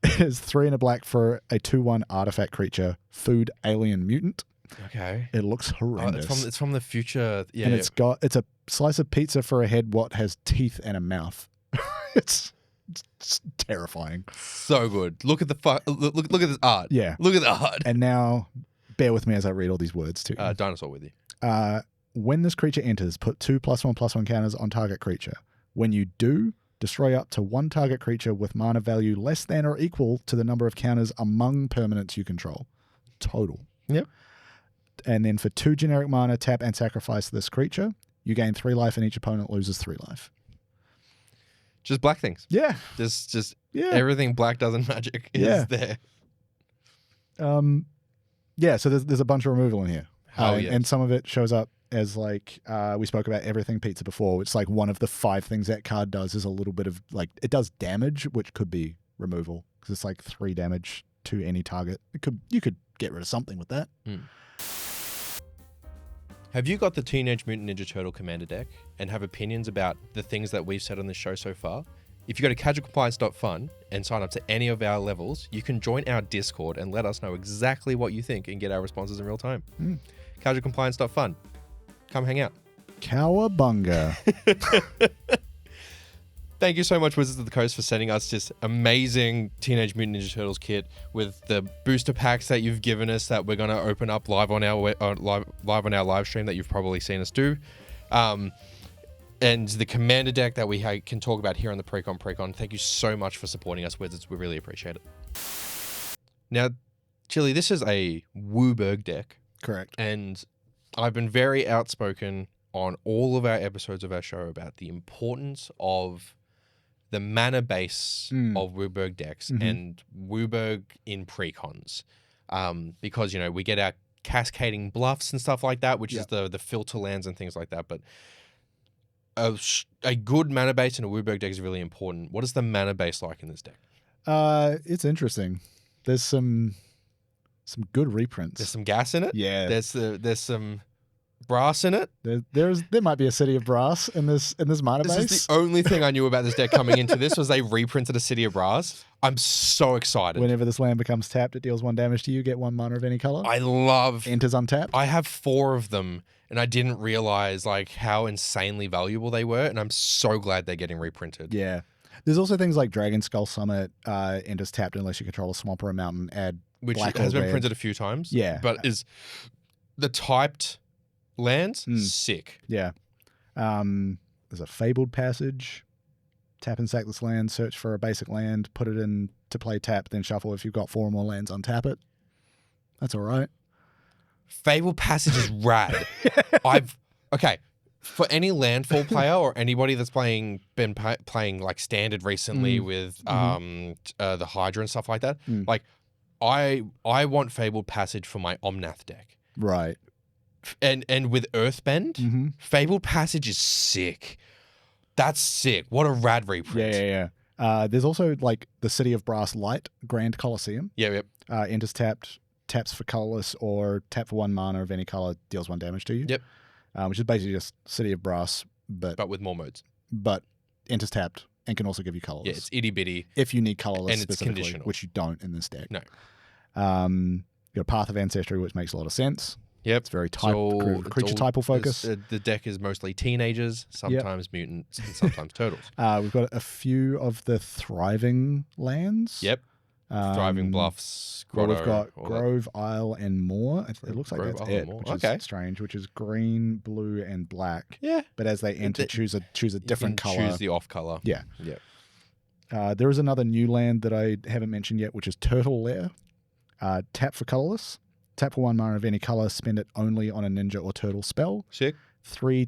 It is 3 and a black for a 2/1 artifact creature, food alien mutant. Okay. It looks horrendous. It's from the future. Yeah. And it's a slice of pizza for a head what has teeth and a mouth. It's It's terrifying. So good. Look at the look at this art. Yeah. Look at the art. And now, bear with me as I read all these words to you. Dinosaur with you. When this creature enters, put 2 +1/+1 counters on target creature. When you do, destroy up to 1 target creature with mana value less than or equal to the number of counters among permanents you control. Total. Yep. And then for 2 generic mana, tap and sacrifice this creature. You gain 3 life and each opponent loses 3 life. Just black things. Yeah. Just everything black does in Magic is there. Yeah, so there's a bunch of removal in here. Yeah. And some of it shows up as like, we spoke about Everything Pizza before. It's like one of the 5 things that card does is a little bit of like, it does damage, which could be removal because it's like 3 damage to any target. You could get rid of something with that. Have you got the Teenage Mutant Ninja Turtle Commander deck and have opinions about the things that we've said on this show so far? If you go to casualcompliance.fun and sign up to any of our levels, you can join our Discord and let us know exactly what you think and get our responses in real time. Casualcompliance.fun. Come hang out. Cowabunga. Thank you so much, Wizards of the Coast, for sending us this amazing Teenage Mutant Ninja Turtles kit with the booster packs that you've given us that we're going to open up live on our live stream that you've probably seen us do. And the Commander deck that we can talk about here on the Precon. Thank you so much for supporting us, Wizards. We really appreciate it. Now, Chili, this is a Wooburg deck. Correct. And I've been very outspoken on all of our episodes of our show about the importance of the mana base of Wooburg decks and Wooburg in precons. Because, we get our cascading bluffs and stuff like that, which is the filter lands and things like that. But a good mana base in a Wooburg deck is really important. What is the mana base like in this deck? It's interesting. There's some good reprints. There's some gas in it. Yeah. There's some brass in it. There might be a City of Brass in this mana base. This is the only thing I knew about this deck coming into this was they reprinted a City of Brass. I'm so excited. Whenever this land becomes tapped, it deals 1 damage to you. Get 1 mana of any color. Enters untapped. I have 4 of them, and I didn't realize like how insanely valuable they were, and I'm so glad they're getting reprinted. Yeah. There's also things like Dragon Skull Summit, enters tapped unless you control a swamp or a mountain. Add which black has or been red. printed a few times. Yeah. But is the typed lands sick. Yeah. There's a Fabled Passage. Tap and sack this land, search for a basic land, put it in to play tap, then shuffle. If you've got 4 or more lands, untap it. That's all right. Fabled Passage is rad. For any landfall player or anybody that's playing like standard recently with the Hydra and stuff like that, like I want Fabled Passage for my Omnath deck. Right. And with Earthbend, Fabled Passage is sick. That's sick. What a rad reprint. Yeah. There's also like the City of Brass Light, Grand Colosseum. Yep. Enters tapped, taps for colorless, or tap for 1 mana of any color, deals 1 damage to you. Yep. Which is basically just City of Brass, but with more modes. But enters tapped and can also give you colorless. Yeah, it's itty bitty. If you need colorless and it's specifically, conditional, which you don't in this deck. No. You got Path of Ancestry, which makes a lot of sense. Yep. It's very creature typal focus. The deck is mostly teenagers, sometimes mutants, and sometimes turtles. We've got a few of the thriving lands. Yep. Thriving Bluffs, Grotto. We've got Grove, Isle, and more. It looks like that's it, which is strange, which is green, blue, and black. Yeah. But as they enter, choose a different color. Choose the off color. Yeah. Yeah. There is another new land that I haven't mentioned yet, which is Turtle Lair. Tap for colorless. Tap for 1 mana of any color. Spend it only on a ninja or turtle spell. Sick. 3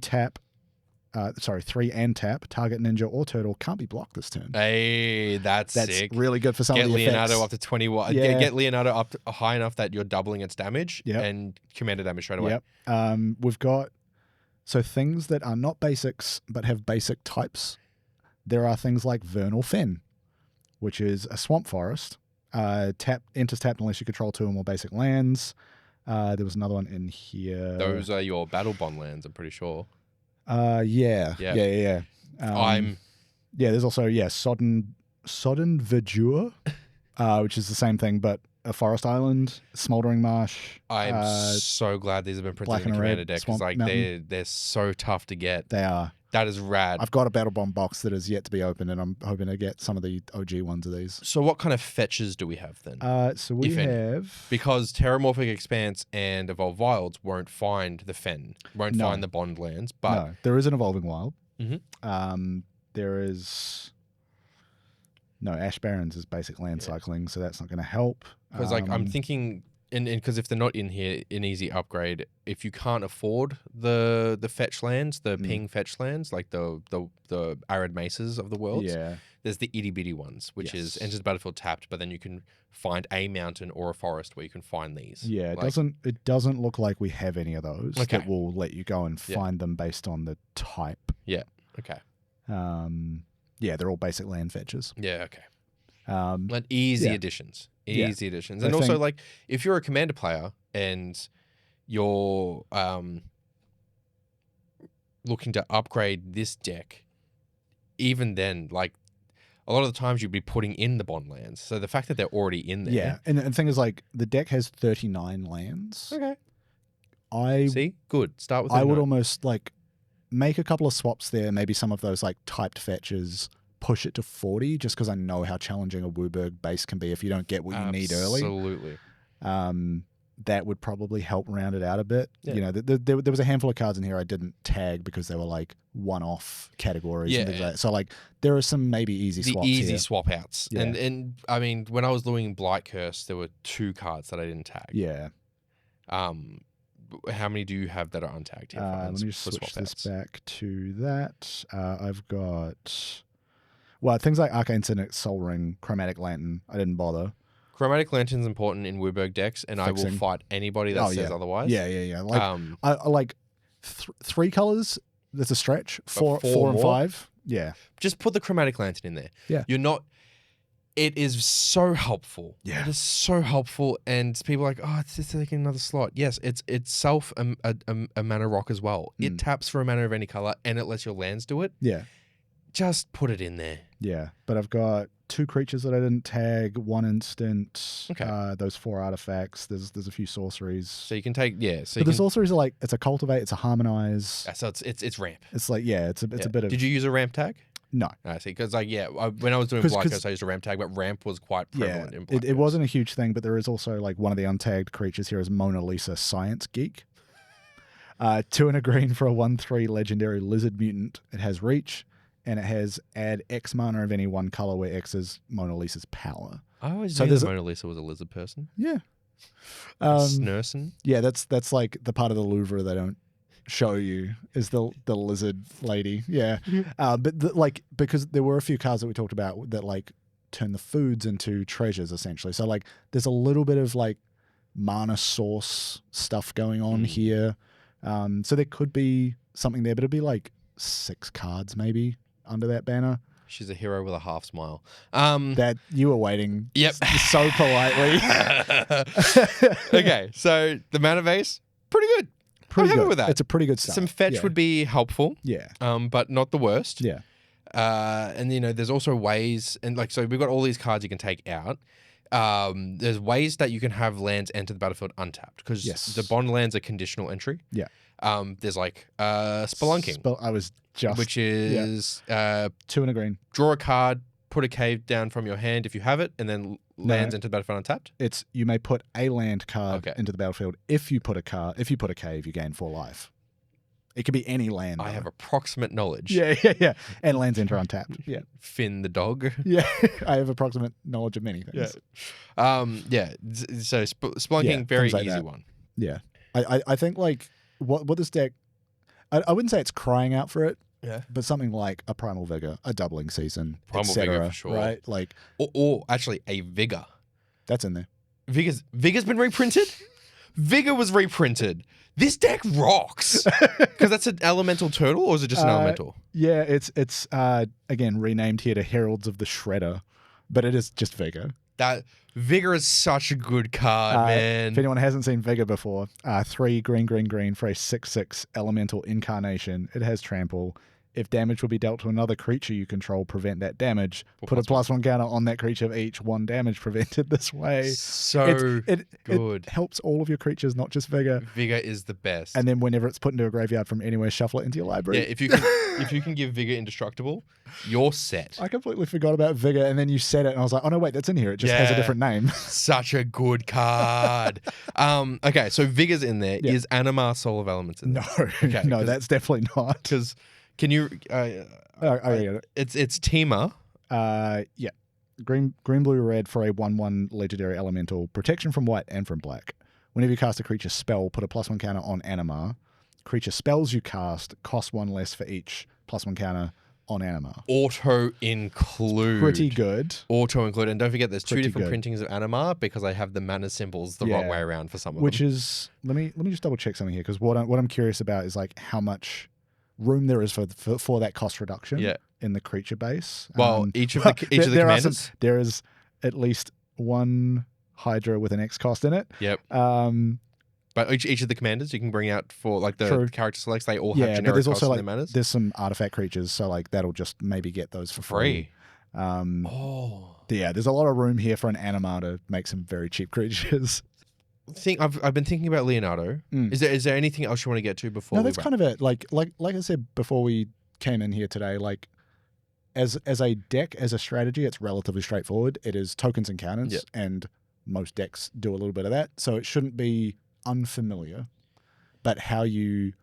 and tap. Target ninja or turtle can't be blocked this turn. Hey, that's sick. Really good for some get of the Leonardo effects. up to 21. Yeah. Get Leonardo up high enough that you're doubling its damage and commander damage straight away. Yep. We've got things that are not basics but have basic types. There are things like Vernal Fen, which is a swamp forest. Enters tapped unless you control 2 or more basic lands. There was another one in here. Those are your battle bond lands, I'm pretty sure. Yeah. There's also Sodden Verdure, which is the same thing but a forest island. Smoldering Marsh. I'm so glad these have been printed in the Commander deck because they're so tough to get. They are. That is rad. I've got a Battle Bomb box that is yet to be opened, and I'm hoping to get some of the OG ones of these. So what kind of fetches do we have then? So we have... Because Terramorphic Expanse and Evolve Wilds won't find the Fen, won't find the Bond lands, but... No, there is an Evolving Wild. Mm-hmm. There is... No, Ash Barrens is basic land cycling, so that's not going to help. Because I'm thinking... And because if they're not in here, an easy upgrade, if you can't afford the fetch lands, the ping fetch lands, like the arid mesas of the world, there's the itty bitty ones, which is enters the battlefield tapped, but then you can find a mountain or a forest where you can find these. Yeah, it doesn't look like we have any of those that will let you go and find them based on the type. Yeah. Okay. Yeah, they're all basic land fetches. Yeah. Okay. Like easy additions. Easy additions. And also, like, if you're a Commander player and you're looking to upgrade this deck, even then, like, a lot of the times you'd be putting in the Bond lands. So the fact that they're already in there. Yeah, and the thing is, like, the deck has 39 lands. Okay. See? Good. Start with 39. I would almost, like, make a couple of swaps there, maybe some of those, like, typed fetches, push it to 40 just because I know how challenging a Wooburg base can be if you don't get what you need early. Absolutely. That would probably help round it out a bit. Yeah. You know, there was a handful of cards in here I didn't tag because they were like one-off categories and things like that. So like there are some maybe easy swaps here. Easy swap outs. Yeah. And I mean, when I was doing Blight Curse, there were 2 cards that I didn't tag. Yeah. How many do you have that are untagged here? Let me just switch this back to that. I've got... Well, things like Arcane Syndic, Soul Ring, Chromatic Lantern, I didn't bother. Chromatic Lantern's important in Wooburg decks, and I will fight anybody that says otherwise. Yeah. Like, I like 3 colors, that's a stretch. 4 and 5. Yeah. Just put the Chromatic Lantern in there. Yeah. You're not... It is so helpful. Yeah. It is so helpful, and people are like, oh, it's just taking another slot. Yes, it's itself a mana rock as well. It taps for a mana of any color, and it lets your lands do it. Yeah. Just put it in there. Yeah, but I've got 2 creatures that I didn't tag, 1 instant, those 4 artifacts. There's a few sorceries. So you can take, So but the sorceries are like, it's a cultivate, it's a harmonize. Yeah, so it's ramp. It's like, it's a bit of... Did you use a ramp tag? No. I see, because like, when I was doing Blight Curse, I used a ramp tag, but ramp was quite prevalent in Blight Curse. It wasn't a huge thing, but there is also like one of the untagged creatures here is Mona Lisa Science Geek. 2 and a green for a 1/3 legendary lizard mutant. It has reach. And it has add X mana of any one color where X is Mona Lisa's power. I always knew that Mona Lisa was a lizard person. Yeah. Snursen? Yeah, that's like the part of the Louvre they don't show you is the lizard lady. Yeah. But because there were a few cards that we talked about that like turn the foods into treasures essentially. So like there's a little bit of like mana source stuff going on here. So there could be something there, but it'd be like 6 cards maybe under that banner. She's a hero with a half smile. That you were waiting. Yep. So politely. Okay, so the mana base, pretty good. I'm happy with that. It's a pretty good start. Some fetch would be helpful. Yeah. But not the worst. Yeah. And there's also ways, and like, so we've got all these cards you can take out. There's ways that you can have lands enter the battlefield untapped because the Bond lands are conditional entry. Yeah. There's like Spelunking. I was just... Which is... 2 and a green. Draw a card, put a cave down from your hand if you have it, and then lands into the battlefield untapped. It's you may put a land card into the battlefield. If you put a cave, you gain 4 life. It could be any land. I have approximate knowledge. Yeah. And lands enter untapped. Yeah. Finn the dog. Yeah. I have approximate knowledge of many things. Yeah. So Spelunking, very like easy that. one. Yeah. I think like what this deck, I wouldn't say it's crying out for it. Yeah. But something like a Primal Vigor, a Doubling Season, Primal Vigor for sure. Right? Like, or actually a Vigor. That's in there. Vigor's been reprinted? Vigor was reprinted. This deck rocks. Because that's an elemental turtle, or is it just an elemental? Yeah, it's again renamed here to Heralds of the Shredder, but it is just Vigor. That Vigor is such a good card, man. If anyone hasn't seen Vigor before, 3 green for a 6/6 elemental incarnation. It has trample. If damage will be dealt to another creature you control, prevent that damage. Put a +1 counter on that creature of each 1 damage prevented this way. So it good. It helps all of your creatures, not just Vigor. Vigor is the best. And then whenever it's put into a graveyard from anywhere, shuffle it into your library. Yeah, if you can give Vigor indestructible, you're set. I completely forgot about Vigor, and then you said it, and I was like, oh no, wait, that's in here. It just has a different name. Such a good card. Okay, so Vigor's in there. Is Animar Soul of Elements in there? No, okay, no, that's definitely not. Because can you? It's Teamer. Yeah. Green, blue, red for a 1/1 legendary elemental. Protection from white and from black. Whenever you cast a creature spell, put a +1 counter on Animar. Creature spells you cast cost 1 less for each +1 counter on Animar. Auto include. Pretty good. Auto include. And don't forget, there's 2 different printings of Animar because I have the mana symbols the wrong way around for some of them. Which is, let me just double check something here, because what I'm curious about is like how much room there is for that cost reduction in the creature base. Well, each of the commanders, there is at least 1 Hydra with an X cost in it. Yep. But each of the commanders you can bring out for like the character selects, they all have generic costs in their manas. There's some artifact creatures, so like that'll just maybe get those for free. There's a lot of room here for an Animar to make some very cheap creatures. I've been thinking about Leonardo. Is there anything else you want to get to before? No, that's kind of it. Like I said before we came in here today, like as a deck, as a strategy, it's relatively straightforward. It is tokens and counters, and most decks do a little bit of that, so it shouldn't be unfamiliar. But the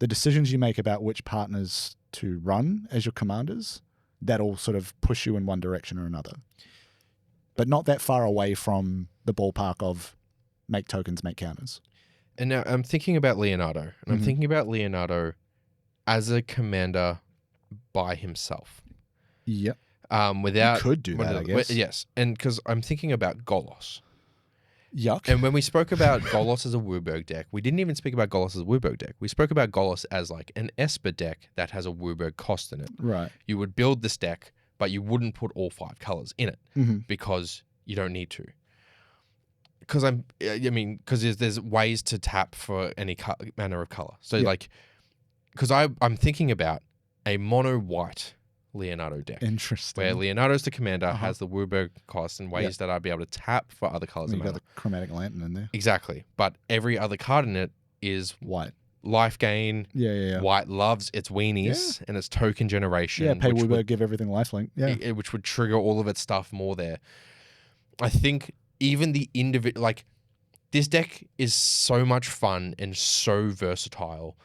decisions you make about which partners to run as your commanders, that'll sort of push you in one direction or another. But not that far away from the ballpark of make tokens, make counters. And now I'm thinking about Leonardo. And I'm thinking about Leonardo as a commander by himself. Yep. Without you could do that, I guess. Yes. And because I'm thinking about Golos. Yuck. And when we spoke about Golos as a Wooburg deck, we didn't even speak about Golos as a Wooburg deck. We spoke about Golos as like an Esper deck that has a Wooburg cost in it. Right. You would build this deck, but you wouldn't put all 5 colors in it because you don't need to. Because there's ways to tap for any manner of color. So because I'm thinking about a mono white Leonardo deck. Interesting. Where Leonardo's the commander has the Wooburg cost and ways that I'd be able to tap for other colors. You've got the chromatic lantern in there. Exactly. But every other card in it is white. Life gain. Yeah. White loves its weenies and its token generation. Yeah, pay Wooburg, give everything lifelink. Yeah. Which would trigger all of its stuff more there. I think even the individual, like, this deck is so much fun and so versatile.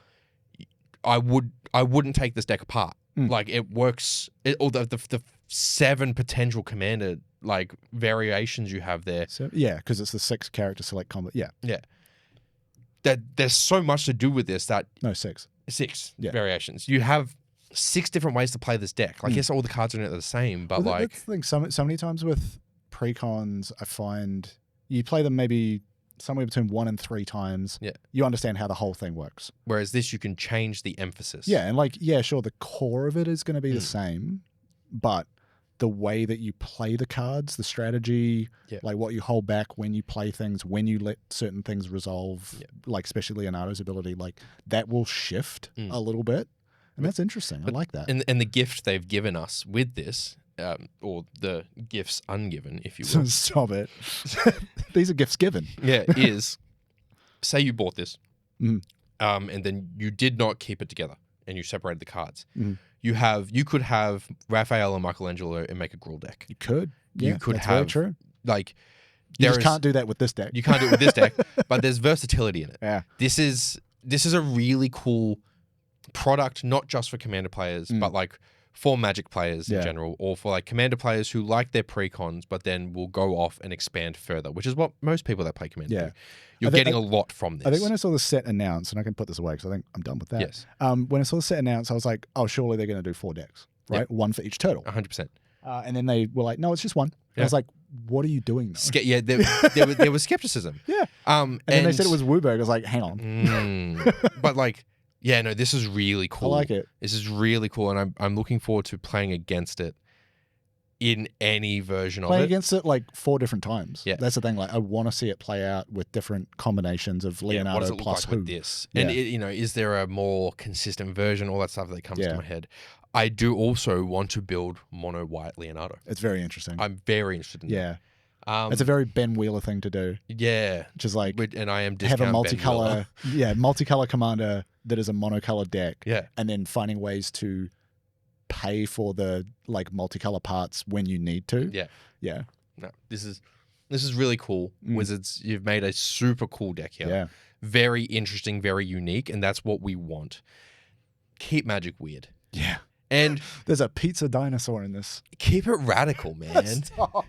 I wouldn't take this deck apart. Like, it works. All the 7 potential commander like variations you have there. So, because it's the 6 character select combat. Yeah. That there's so much to do with this that 6 variations. You have 6 different ways to play this deck. Like, yes, all the cards in it are the same, but that's the thing. So many times with precons, I find you play them maybe somewhere between 1 and 3 times. Yeah. You understand how the whole thing works. Whereas this, you can change the emphasis. Yeah, and sure, the core of it is going to be the same, but the way that you play the cards, the strategy, like what you hold back when you play things, when you let certain things resolve, like especially Leonardo's ability, like that will shift a little bit. And that's interesting. I like that. And the gift they've given us with this, or the gifts ungiven, if you will. Stop it. These are gifts given. Is say you bought this, and then you did not keep it together, and you separated the cards. You could have Raphael and Michelangelo and make a Gruul deck. You could. Yeah, you could that's have very true. Like you just can't do that with this deck. You can't do it with this deck, but there's versatility in it. Yeah. This is a really cool product, not just for Commander players, but like for Magic players in general, or for like Commander players who like their precons, but then will go off and expand further, which is what most people that play Commander do. You're getting a lot from this. I think when I saw the set announced, and I can put this away because I think I'm done with that. Yes. When I saw the set announced, I was like, oh, surely they're going to do 4 decks, right? Yep. 1 for each turtle. 100%. And then they were like, no, it's just 1. I was like, what are you doing though? There was skepticism. Yeah. And then they said it was Wooburg. I was like, hang on. But like, yeah, no, this is really cool. I like it. This is really cool, and I'm looking forward to playing against it in any version Playing of it. against it like 4 different times. Yeah. That's the thing. Like, I want to see it play out with different combinations of Leonardo What does it look plus like who. with this? And is there a more consistent version? All that stuff that comes to my head. I do also want to build mono white Leonardo. It's very interesting. I'm very interested in that. It's a very Ben Wheeler thing to do. Yeah. Which is like, and I am have a multicolor, multicolor commander that is a monocolor deck. Yeah. And then finding ways to pay for the like multicolor parts when you need to. Yeah. Yeah. No, this is really cool. Wizards, you've made a super cool deck here. Yeah. Very interesting, very unique, and that's what we want. Keep Magic weird. Yeah. And there's a pizza dinosaur in this. Keep it radical, man. Stop.